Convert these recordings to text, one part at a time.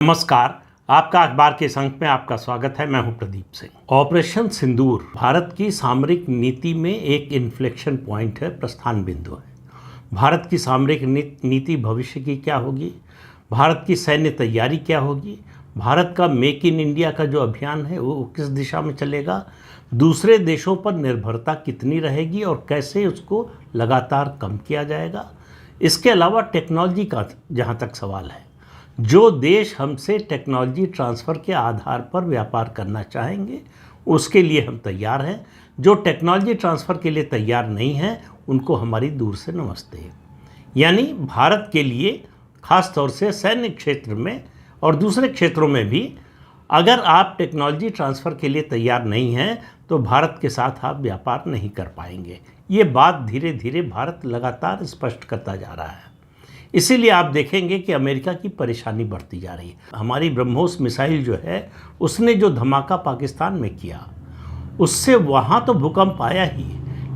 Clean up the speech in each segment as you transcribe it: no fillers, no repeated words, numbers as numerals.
नमस्कार। आपका अखबार के संग में आपका स्वागत है। मैं हूं प्रदीप सिंह। ऑपरेशन सिंदूर भारत की सामरिक नीति में एक इन्फ्लेक्शन पॉइंट है, प्रस्थान बिंदु है। भारत की सामरिक नीति भविष्य की क्या होगी, भारत की सैन्य तैयारी क्या होगी, भारत का मेक इन इंडिया का जो अभियान है वो किस दिशा में चलेगा, दूसरे देशों पर निर्भरता कितनी रहेगी और कैसे उसको लगातार कम किया जाएगा। इसके अलावा टेक्नोलॉजी का जहाँ तक सवाल है, जो देश हमसे टेक्नोलॉजी ट्रांसफ़र के आधार पर व्यापार करना चाहेंगे उसके लिए हम तैयार हैं। जो टेक्नोलॉजी ट्रांसफ़र के लिए तैयार नहीं हैं उनको हमारी दूर से नमस्ते। यानी भारत के लिए ख़ास तौर से सैन्य क्षेत्र में और दूसरे क्षेत्रों में भी अगर आप टेक्नोलॉजी ट्रांसफ़र के लिए तैयार नहीं हैं तो भारत के साथ आप व्यापार नहीं कर पाएंगे। ये बात धीरे धीरे भारत लगातार स्पष्ट करता जा रहा है। इसीलिए आप देखेंगे कि अमेरिका की परेशानी बढ़ती जा रही है। हमारी ब्रह्मोस मिसाइल जो है उसने जो धमाका पाकिस्तान में किया उससे वहाँ तो भूकंप आया ही,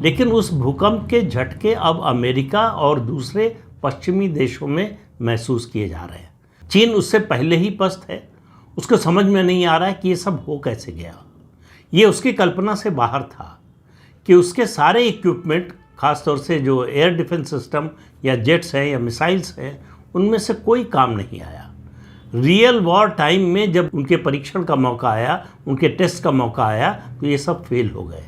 लेकिन उस भूकंप के झटके अब अमेरिका और दूसरे पश्चिमी देशों में महसूस किए जा रहे हैं। चीन उससे पहले ही पस्त है, उसको समझ में नहीं आ रहा है कि ये सब हो कैसे गया। ये उसकी कल्पना से बाहर था कि उसके सारे इक्विपमेंट, ख़ासतौर से जो एयर डिफेंस सिस्टम या जेट्स हैं या मिसाइल्स हैं, उनमें से कोई काम नहीं आया। रियल वॉर टाइम में जब उनके परीक्षण का मौका आया, उनके टेस्ट का मौका आया, तो ये सब फेल हो गए।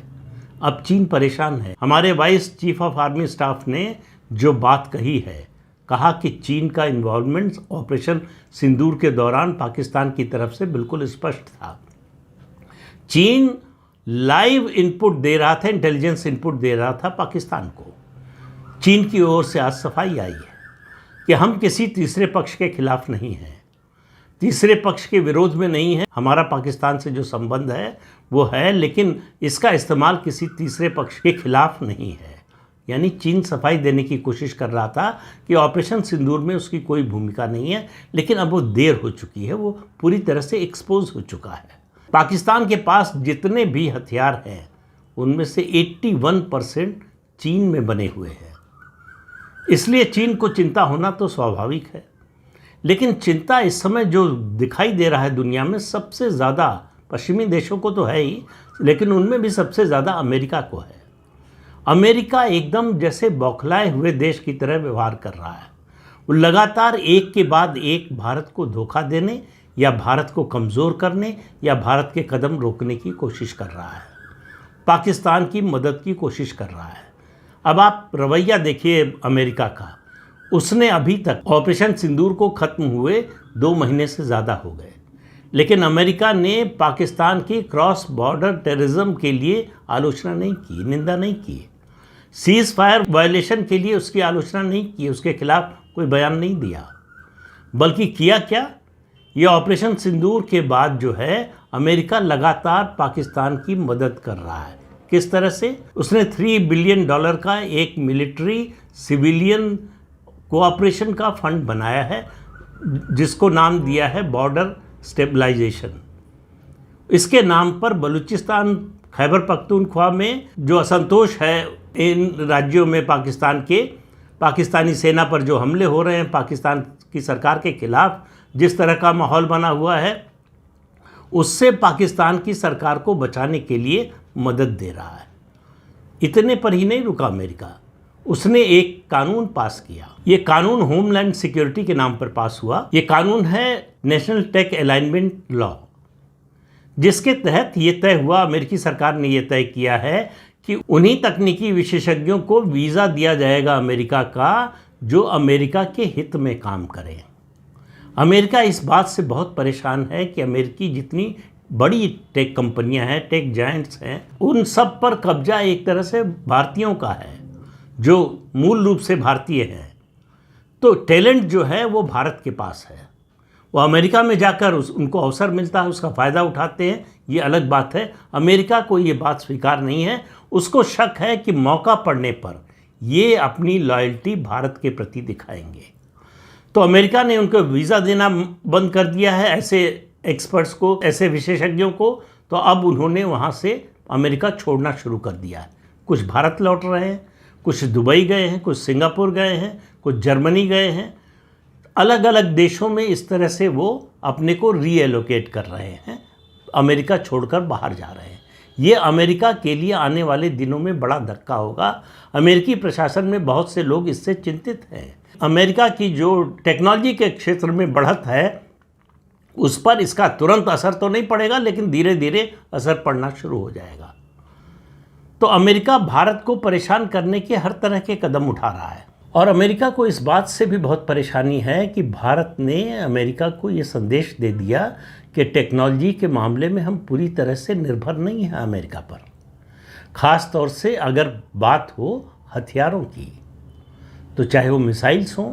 अब चीन परेशान है। हमारे vice chief of army staff ने जो बात कही है, कहा कि चीन का इन्वॉल्वमेंट ऑपरेशन सिंदूर के दौरान पाकिस्तान की तरफ से बिल्कुल स्पष्ट था। चीन लाइव इनपुट दे रहा था, इंटेलिजेंस इनपुट दे रहा था पाकिस्तान को। चीन की ओर से आज सफाई आई है कि हम किसी तीसरे पक्ष के खिलाफ नहीं हैं, तीसरे पक्ष के विरोध में नहीं है। हमारा पाकिस्तान से जो संबंध है वो है, लेकिन इसका इस्तेमाल किसी तीसरे पक्ष के खिलाफ नहीं है। यानी चीन सफाई देने की कोशिश कर रहा था कि ऑपरेशन सिंदूर में उसकी कोई भूमिका नहीं है, लेकिन अब वो देर हो चुकी है, वो पूरी तरह से एक्सपोज हो चुका है। पाकिस्तान के पास जितने भी हथियार हैं उनमें से 81% चीन में बने हुए हैं। इसलिए चीन को चिंता होना तो स्वाभाविक है, लेकिन चिंता इस समय जो दिखाई दे रहा है दुनिया में, सबसे ज़्यादा पश्चिमी देशों को तो है ही, लेकिन उनमें भी सबसे ज़्यादा अमेरिका को है। अमेरिका एकदम जैसे बौखलाए हुए देश की तरह व्यवहार कर रहा है। वो लगातार एक के बाद एक भारत को धोखा देने या भारत को कमज़ोर करने या भारत के कदम रोकने की कोशिश कर रहा है, पाकिस्तान की मदद की कोशिश कर रहा है। अब आप रवैया देखिए अमेरिका का। उसने अभी तक ऑपरेशन सिंदूर को ख़त्म हुए 2 महीने से ज़्यादा हो गए, लेकिन अमेरिका ने पाकिस्तान की क्रॉस बॉर्डर टेररिज्म के लिए आलोचना नहीं की, निंदा नहीं की। सीज़ फायर वायलेशन के लिए उसकी आलोचना नहीं की, उसके खिलाफ कोई बयान नहीं दिया। बल्कि किया क्या, ये ऑपरेशन सिंदूर के बाद जो है अमेरिका लगातार पाकिस्तान की मदद कर रहा है। किस तरह से? उसने $3 बिलियन का एक मिलिट्री सिविलियन कोऑपरेशन का फंड बनाया है, जिसको नाम दिया है बॉर्डर स्टेबलाइजेशन। इसके नाम पर बलूचिस्तान, खैबर पख्तूनख्वा में जो असंतोष है इन राज्यों में पाकिस्तान के, पाकिस्तानी सेना पर जो हमले हो रहे हैं, पाकिस्तान की सरकार के खिलाफ जिस तरह का माहौल बना हुआ है, उससे पाकिस्तान की सरकार को बचाने के लिए मदद दे रहा है। इतने पर ही नहीं रुका अमेरिका, उसने एक कानून पास किया। ये कानून होमलैंड सिक्योरिटी के नाम पर पास हुआ। ये कानून है नेशनल टेक अलाइनमेंट लॉ, जिसके तहत ये तय हुआ, अमेरिकी सरकार ने ये तय किया है कि उन्हीं तकनीकी विशेषज्ञों को वीज़ा दिया जाएगा अमेरिका का, जो अमेरिका के हित में काम करें। अमेरिका इस बात से बहुत परेशान है कि अमेरिकी जितनी बड़ी टेक कंपनियां हैं, टेक जायंट्स हैं, उन सब पर कब्जा एक तरह से भारतीयों का है, जो मूल रूप से भारतीय हैं। तो टैलेंट जो है वो भारत के पास है। वो अमेरिका में जाकर उनको अवसर मिलता है, उसका फ़ायदा उठाते हैं, ये अलग बात है। अमेरिका को ये बात स्वीकार नहीं है। उसको शक है कि मौका पड़ने पर ये अपनी लॉयल्टी भारत के प्रति दिखाएंगे। तो अमेरिका ने उनको वीज़ा देना बंद कर दिया है, ऐसे एक्सपर्ट्स को, ऐसे विशेषज्ञों को। तो अब उन्होंने वहाँ से अमेरिका छोड़ना शुरू कर दिया है। कुछ भारत लौट रहे हैं, कुछ दुबई गए हैं, कुछ सिंगापुर गए हैं, कुछ जर्मनी गए हैं। अलग अलग देशों में इस तरह से वो अपने को रीएलोकेट कर रहे हैं, अमेरिका छोड़कर बाहर जा रहे हैं। ये अमेरिका के लिए आने वाले दिनों में बड़ा धक्का होगा। अमेरिकी प्रशासन में बहुत से लोग इससे चिंतित हैं। अमेरिका की जो टेक्नोलॉजी के क्षेत्र में बढ़त है उस पर इसका तुरंत असर तो नहीं पड़ेगा, लेकिन धीरे धीरे असर पड़ना शुरू हो जाएगा। तो अमेरिका भारत को परेशान करने के हर तरह के कदम उठा रहा है, और अमेरिका को इस बात से भी बहुत परेशानी है कि भारत ने अमेरिका को ये संदेश दे दिया कि टेक्नोलॉजी के मामले में हम पूरी तरह से निर्भर नहीं हैं अमेरिका पर, ख़ास तौर से अगर बात हो हथियारों की, तो चाहे वो मिसाइल्स हों,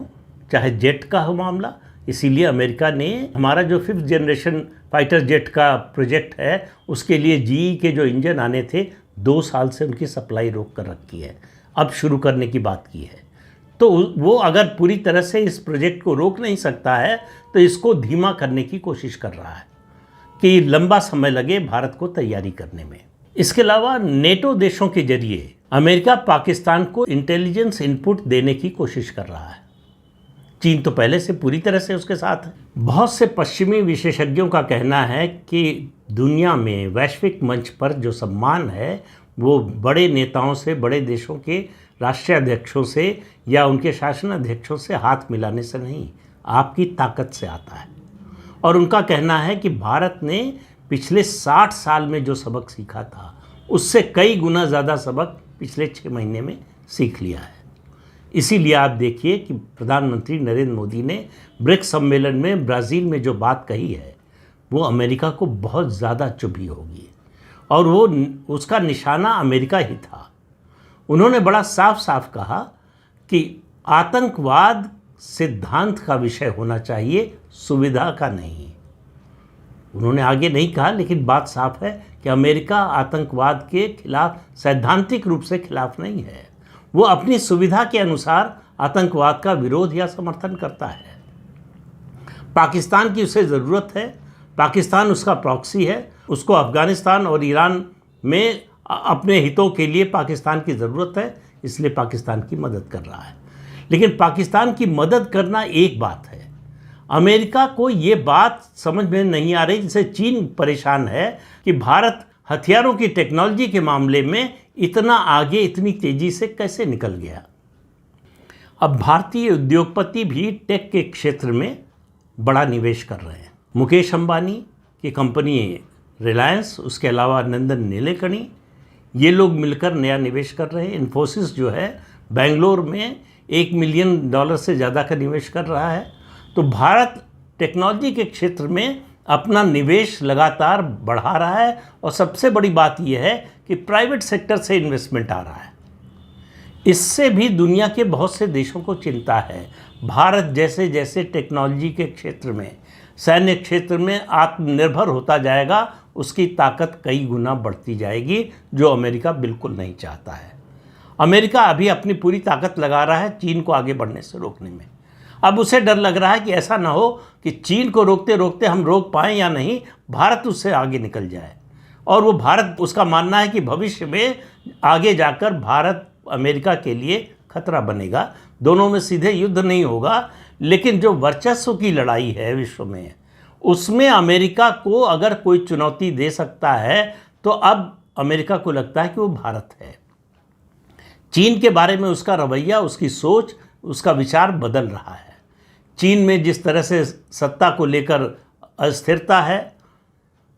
चाहे जेट का हो मामला। इसीलिए अमेरिका ने हमारा जो 5th जनरेशन फाइटर जेट का प्रोजेक्ट है उसके लिए जीई के जो इंजन आने थे 2 साल से उनकी सप्लाई रोक कर रखी है, अब शुरू करने की बात की है। तो वो अगर पूरी तरह से इस प्रोजेक्ट को रोक नहीं सकता है तो इसको धीमा करने की कोशिश कर रहा है कि लंबा समय लगे भारत को तैयारी करने में। इसके अलावा नेटो देशों के जरिए अमेरिका पाकिस्तान को इंटेलिजेंस इनपुट देने की कोशिश कर रहा है। चीन तो पहले से पूरी तरह से उसके साथ है। बहुत से पश्चिमी विशेषज्ञों का कहना है कि दुनिया में वैश्विक मंच पर जो सम्मान है वो बड़े नेताओं से, बड़े देशों के राष्ट्रीय अध्यक्षों से या उनके शासन अध्यक्षों से हाथ मिलाने से नहीं, आपकी ताकत से आता है। और उनका कहना है कि भारत ने पिछले 60 साल में जो सबक सीखा था उससे कई गुना ज़्यादा सबक पिछले 6 महीने में सीख लिया है। इसीलिए आप देखिए कि प्रधानमंत्री नरेंद्र मोदी ने ब्रिक्स सम्मेलन में ब्राज़ील में जो बात कही है वो अमेरिका को बहुत ज़्यादा चुभी होगी, और वो उसका निशाना अमेरिका ही था। उन्होंने बड़ा साफ साफ कहा कि आतंकवाद सिद्धांत का विषय होना चाहिए, सुविधा का नहीं। उन्होंने आगे नहीं कहा, लेकिन बात साफ है कि अमेरिका आतंकवाद के खिलाफ सैद्धांतिक रूप से खिलाफ नहीं है। वो अपनी सुविधा के अनुसार आतंकवाद का विरोध या समर्थन करता है। पाकिस्तान की उसे ज़रूरत है, पाकिस्तान उसका प्रॉक्सी है, उसको अफ़गानिस्तान और ईरान में अपने हितों के लिए पाकिस्तान की ज़रूरत है, इसलिए पाकिस्तान की मदद कर रहा है। लेकिन पाकिस्तान की मदद करना एक बात है, अमेरिका को ये बात समझ में नहीं आ रही, जिससे चीन परेशान है कि भारत हथियारों की टेक्नोलॉजी के मामले में इतना आगे, इतनी तेज़ी से कैसे निकल गया। अब भारतीय उद्योगपति भी टेक के क्षेत्र में बड़ा निवेश कर रहे हैं। मुकेश अंबानी की कंपनी रिलायंस, उसके अलावा नंदन नीलेकणी, ये लोग मिलकर नया निवेश कर रहे हैं। इन्फोसिस जो है बेंगलोर में $1 मिलियन से ज़्यादा का निवेश कर रहा है। तो भारत टेक्नोलॉजी के क्षेत्र में अपना निवेश लगातार बढ़ा रहा है, और सबसे बड़ी बात यह है कि प्राइवेट सेक्टर से इन्वेस्टमेंट आ रहा है। इससे भी दुनिया के बहुत से देशों को चिंता है। भारत जैसे जैसे टेक्नोलॉजी के क्षेत्र में, सैन्य क्षेत्र में आत्मनिर्भर होता जाएगा, उसकी ताकत कई गुना बढ़ती जाएगी, जो अमेरिका बिल्कुल नहीं चाहता है। अमेरिका अभी अपनी पूरी ताकत लगा रहा है चीन को आगे बढ़ने से रोकने में। अब उसे डर लग रहा है कि ऐसा ना हो कि चीन को रोकते रोकते हम रोक पाएँ या नहीं, भारत उससे आगे निकल जाए। और वो भारत, उसका मानना है कि भविष्य में आगे जाकर भारत अमेरिका के लिए खतरा बनेगा। दोनों में सीधे युद्ध नहीं होगा, लेकिन जो वर्चस्व की लड़ाई है विश्व में, उसमें अमेरिका को अगर कोई चुनौती दे सकता है तो अब अमेरिका को लगता है कि वो भारत है। चीन के बारे में उसका रवैया, उसकी सोच, उसका विचार बदल रहा है। चीन में जिस तरह से सत्ता को लेकर अस्थिरता है,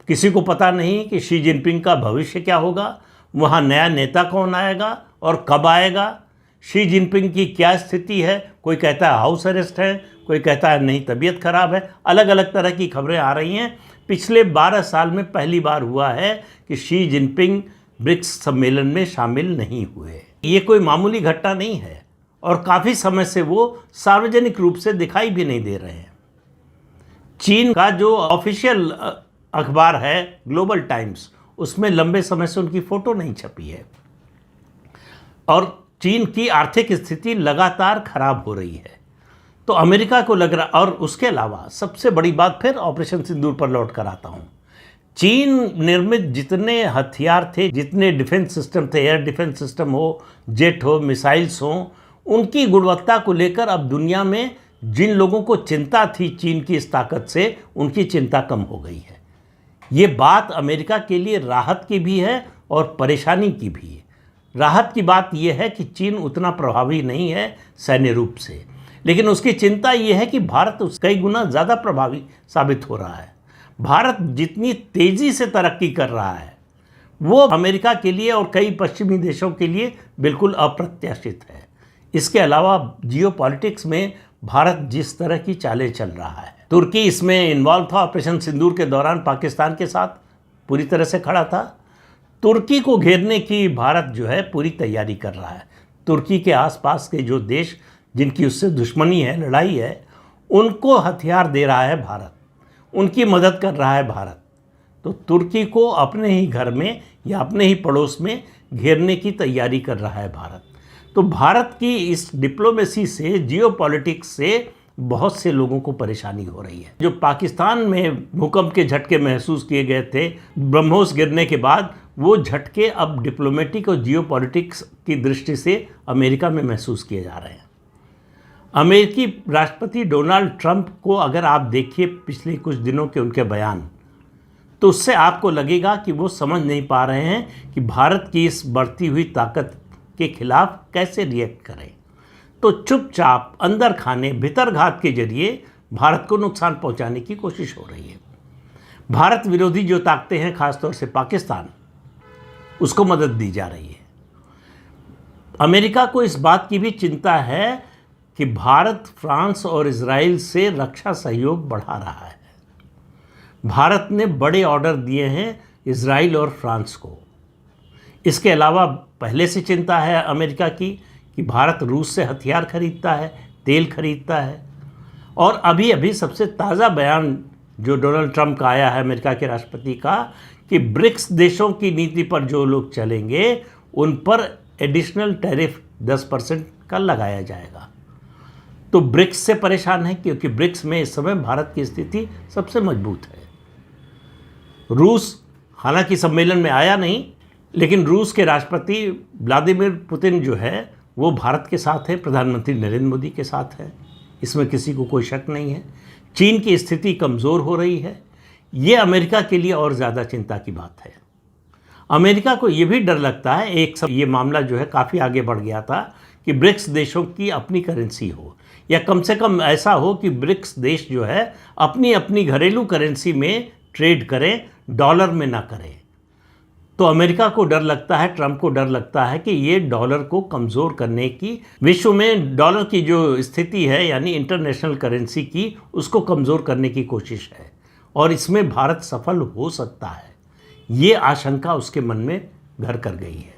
किसी को पता नहीं कि शी जिनपिंग का भविष्य क्या होगा, वहाँ नया नेता कौन आएगा और कब आएगा, शी जिनपिंग की क्या स्थिति है। कोई कहता है हाउस अरेस्ट है, कोई कहता है नहीं तबीयत खराब है। अलग अलग तरह की खबरें आ रही हैं। पिछले 12 साल में पहली बार हुआ है कि शी जिनपिंग ब्रिक्स सम्मेलन में शामिल नहीं हुए। ये कोई मामूली घटना नहीं है, और काफ़ी समय से वो सार्वजनिक रूप से दिखाई भी नहीं दे रहे हैं। चीन का जो ऑफिशियल अखबार है ग्लोबल टाइम्स, उसमें लंबे समय से उनकी फ़ोटो नहीं छपी है, और चीन की आर्थिक स्थिति लगातार खराब हो रही है। तो अमेरिका को लग रहा, और उसके अलावा सबसे बड़ी बात, फिर ऑपरेशन सिंदूर पर लौट कर आता हूँ, चीन निर्मित जितने हथियार थे, जितने डिफेंस सिस्टम थे, एयर डिफेंस सिस्टम हो, जेट हो, मिसाइल्स हो, उनकी गुणवत्ता को लेकर अब दुनिया में जिन लोगों को चिंता थी चीन की इस ताकत से, उनकी चिंता कम हो गई है। ये बात अमेरिका के लिए राहत की भी है और परेशानी की भी है। राहत की बात यह है कि चीन उतना प्रभावी नहीं है सैन्य रूप से, लेकिन उसकी चिंता यह है कि भारत कई गुना ज़्यादा प्रभावी साबित हो रहा है। भारत जितनी तेज़ी से तरक्की कर रहा है वो अमेरिका के लिए और कई पश्चिमी देशों के लिए बिल्कुल अप्रत्याशित है। इसके अलावा जियोपॉलिटिक्स में भारत जिस तरह की चालें चल रहा है, तुर्की इसमें इन्वॉल्व था। ऑपरेशन सिंदूर के दौरान पाकिस्तान के साथ पूरी तरह से खड़ा था। तुर्की को घेरने की भारत जो है पूरी तैयारी कर रहा है। तुर्की के आसपास के जो देश जिनकी उससे दुश्मनी है, लड़ाई है, उनको हथियार दे रहा है भारत, उनकी मदद कर रहा है भारत। तो तुर्की को अपने ही घर में या अपने ही पड़ोस में घेरने की तैयारी कर रहा है भारत। तो भारत की इस डिप्लोमेसी से, जियोपॉलिटिक्स से बहुत से लोगों को परेशानी हो रही है। जो पाकिस्तान में भूकंप के झटके महसूस किए गए थे ब्रह्मोस गिरने के बाद, वो झटके अब डिप्लोमेटिक और जियोपॉलिटिक्स की दृष्टि से अमेरिका में महसूस किए जा रहे हैं। अमेरिकी राष्ट्रपति डोनाल्ड ट्रंप को अगर आप देखिए पिछले कुछ दिनों के उनके बयान, तो उससे आपको लगेगा कि वो समझ नहीं पा रहे हैं कि भारत की इस बढ़ती हुई ताकत के खिलाफ कैसे रिएक्ट करें। तो चुपचाप अंदर खाने भीतर घात के जरिए भारत को नुकसान पहुंचाने की कोशिश हो रही है। भारत विरोधी जो ताकतें हैं, खासतौर से पाकिस्तान, उसको मदद दी जा रही है। अमेरिका को इस बात की भी चिंता है कि भारत फ्रांस और इजराइल से रक्षा सहयोग बढ़ा रहा है। भारत ने बड़े ऑर्डर दिए हैं इजराइल और फ्रांस को। इसके अलावा पहले से चिंता है अमेरिका की कि भारत रूस से हथियार खरीदता है, तेल खरीदता है। और अभी अभी सबसे ताज़ा बयान जो डोनाल्ड ट्रंप का आया है अमेरिका के राष्ट्रपति का, कि ब्रिक्स देशों की नीति पर जो लोग चलेंगे उन पर एडिशनल टैरिफ 10% का लगाया जाएगा। तो ब्रिक्स से परेशान है क्योंकि ब्रिक्स में इस समय भारत की स्थिति सबसे मजबूत है। रूस हालांकि सम्मेलन में आया नहीं, लेकिन रूस के राष्ट्रपति व्लादिमीर पुतिन जो है वो भारत के साथ है, प्रधानमंत्री नरेंद्र मोदी के साथ है, इसमें किसी को कोई शक नहीं है। चीन की स्थिति कमज़ोर हो रही है, ये अमेरिका के लिए और ज़्यादा चिंता की बात है। अमेरिका को ये भी डर लगता है, ये मामला जो है काफ़ी आगे बढ़ गया था कि ब्रिक्स देशों की अपनी करेंसी हो, या कम से कम ऐसा हो कि ब्रिक्स देश जो है अपनी अपनी घरेलू करेंसी में ट्रेड करें, डॉलर में ना करें। तो अमेरिका को डर लगता है, ट्रंप को डर लगता है कि ये डॉलर को कमज़ोर करने की, विश्व में डॉलर की जो स्थिति है यानी इंटरनेशनल करेंसी की, उसको कमज़ोर करने की कोशिश है और इसमें भारत सफल हो सकता है। ये आशंका उसके मन में घर कर गई है।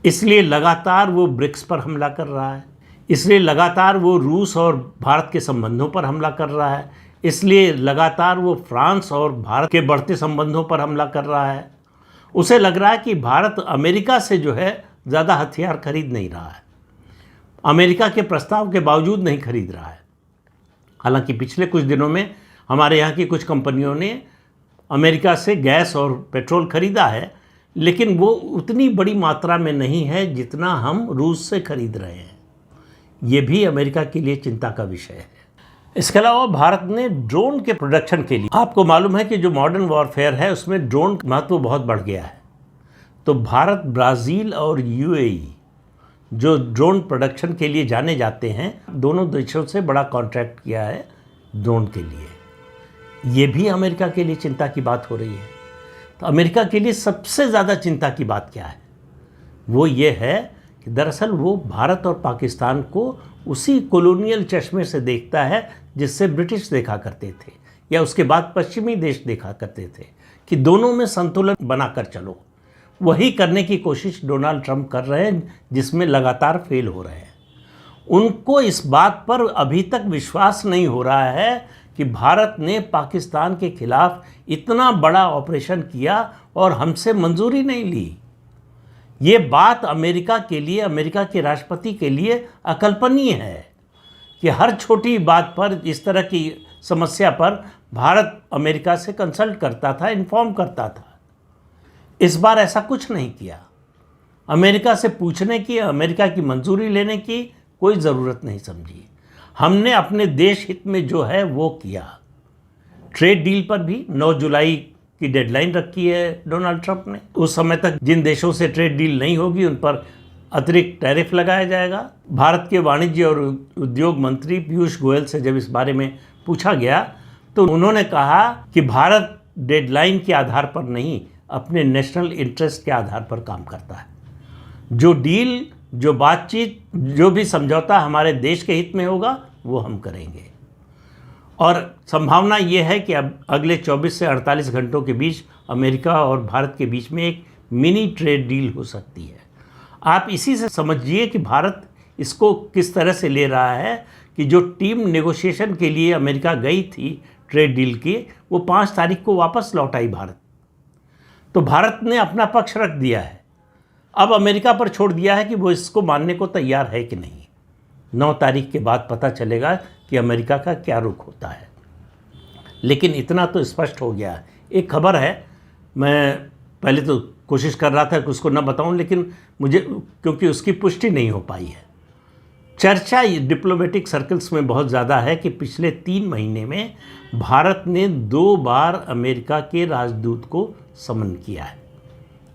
इसलिए लगातार वो ब्रिक्स पर हमला कर रहा है, इसलिए लगातार वो रूस और भारत के संबंधों पर हमला कर रहा है, इसलिए लगातार वो फ्रांस और भारत के बढ़ते संबंधों पर हमला कर रहा है। उसे लग रहा है कि भारत अमेरिका से जो है ज़्यादा हथियार खरीद नहीं रहा है, अमेरिका के प्रस्ताव के बावजूद नहीं खरीद रहा है। हालांकि पिछले कुछ दिनों में हमारे यहाँ की कुछ कंपनियों ने अमेरिका से गैस और पेट्रोल खरीदा है, लेकिन वो उतनी बड़ी मात्रा में नहीं है जितना हम रूस से खरीद रहे हैं। ये भी अमेरिका के लिए चिंता का विषय है। इसके अलावा भारत ने ड्रोन के प्रोडक्शन के लिए, आपको मालूम है कि जो मॉडर्न वॉरफेयर है उसमें ड्रोन का महत्व बहुत बढ़ गया है। तो भारत, ब्राज़ील और यूएई जो ड्रोन प्रोडक्शन के लिए जाने जाते हैं, दोनों देशों से बड़ा कॉन्ट्रैक्ट किया है ड्रोन के लिए। ये भी अमेरिका के लिए चिंता की बात हो रही है। तो अमेरिका के लिए सबसे ज़्यादा चिंता की बात क्या है? वो ये है कि दरअसल वो भारत और पाकिस्तान को उसी कॉलोनियल चश्मे से देखता है जिससे ब्रिटिश देखा करते थे या उसके बाद पश्चिमी देश देखा करते थे, कि दोनों में संतुलन बनाकर चलो। वही करने की कोशिश डोनाल्ड ट्रंप कर रहे हैं, जिसमें लगातार फेल हो रहे हैं। उनको इस बात पर अभी तक विश्वास नहीं हो रहा है कि भारत ने पाकिस्तान के खिलाफ इतना बड़ा ऑपरेशन किया और हमसे मंजूरी नहीं ली। ये बात अमेरिका के लिए, अमेरिका के राष्ट्रपति के लिए अकल्पनीय है कि हर छोटी बात पर, इस तरह की समस्या पर भारत अमेरिका से कंसल्ट करता था, इन्फॉर्म करता था। इस बार ऐसा कुछ नहीं किया। अमेरिका से पूछने की, अमेरिका की मंजूरी लेने की कोई ज़रूरत नहीं समझी। हमने अपने देश हित में जो है वो किया। ट्रेड डील पर भी 9 जुलाई की डेडलाइन रखी है डोनाल्ड ट्रंप ने। उस समय तक जिन देशों से ट्रेड डील नहीं होगी उन पर अतिरिक्त टैरिफ लगाया जाएगा। भारत के वाणिज्य और उद्योग मंत्री पीयूष गोयल से जब इस बारे में पूछा गया तो उन्होंने कहा कि भारत डेडलाइन के आधार पर नहीं, अपने नेशनल इंटरेस्ट के आधार पर काम करता है। जो डील, जो बातचीत, जो भी समझौता हमारे देश के हित में होगा वो हम करेंगे। और संभावना ये है कि अब अगले 24 से 48 घंटों के बीच अमेरिका और भारत के बीच में एक मिनी ट्रेड डील हो सकती है। आप इसी से समझिए कि भारत इसको किस तरह से ले रहा है कि जो टीम नेगोशिएशन के लिए अमेरिका गई थी ट्रेड डील की, वो 5 तारीख को वापस लौट आई भारत। तो भारत ने अपना पक्ष रख दिया है, अब अमेरिका पर छोड़ दिया है कि वो इसको मानने को तैयार है कि नहीं। 9 तारीख के बाद पता चलेगा कि अमेरिका का क्या रुख होता है। लेकिन इतना तो स्पष्ट हो गया है। एक खबर है, मैं पहले तो कोशिश कर रहा था कि उसको न बताऊं, लेकिन मुझे क्योंकि उसकी पुष्टि नहीं हो पाई है। चर्चा डिप्लोमेटिक सर्कल्स में बहुत ज़्यादा है कि पिछले 3 महीने में भारत ने 2 बार अमेरिका के राजदूत को समन किया है।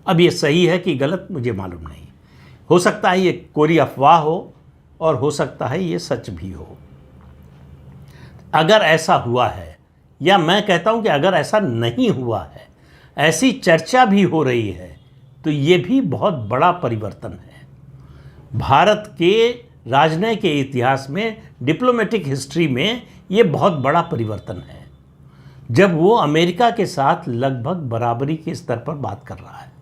अब ये सही है कि गलत मुझे मालूम नहीं, हो सकता है ये कोरी अफवाह हो और हो सकता है ये सच भी हो। अगर ऐसा हुआ है, या मैं कहता हूँ कि अगर ऐसा नहीं हुआ है, ऐसी चर्चा भी हो रही है, तो ये भी बहुत बड़ा परिवर्तन है। भारत के राजनय के इतिहास में, डिप्लोमेटिक हिस्ट्री में ये बहुत बड़ा परिवर्तन है, जब वो अमेरिका के साथ लगभग बराबरी के स्तर पर बात कर रहा है।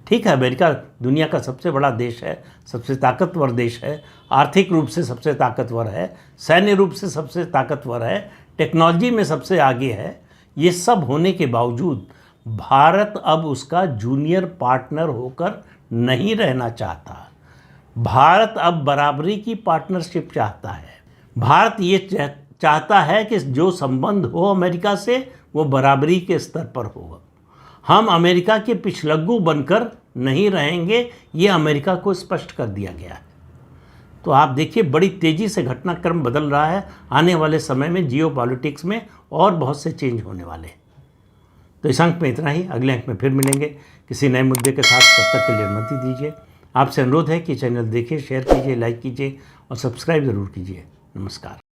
ठीक है, अमेरिका दुनिया का सबसे बड़ा देश है, सबसे ताकतवर देश है, आर्थिक रूप से सबसे ताकतवर है, सैन्य रूप से सबसे ताकतवर है, टेक्नोलॉजी में सबसे आगे है। ये सब होने के बावजूद भारत अब उसका जूनियर पार्टनर होकर नहीं रहना चाहता। भारत अब बराबरी की पार्टनरशिप चाहता है। भारत ये चाहता है कि जो संबंध हो अमेरिका से वो बराबरी के स्तर पर होगा। हम अमेरिका के पिछलग्गू बनकर नहीं रहेंगे, ये अमेरिका को स्पष्ट कर दिया गया है। तो आप देखिए, बड़ी तेज़ी से घटनाक्रम बदल रहा है। आने वाले समय में जियो पॉलिटिक्स में और बहुत से चेंज होने वाले हैं। तो इस अंक में इतना ही, अगले अंक में फिर मिलेंगे किसी नए मुद्दे के साथ। तब तक के लिए अनुमति दीजिए। आपसे अनुरोध है कि चैनल देखिए, शेयर कीजिए, लाइक कीजिए और सब्सक्राइब ज़रूर कीजिए। नमस्कार।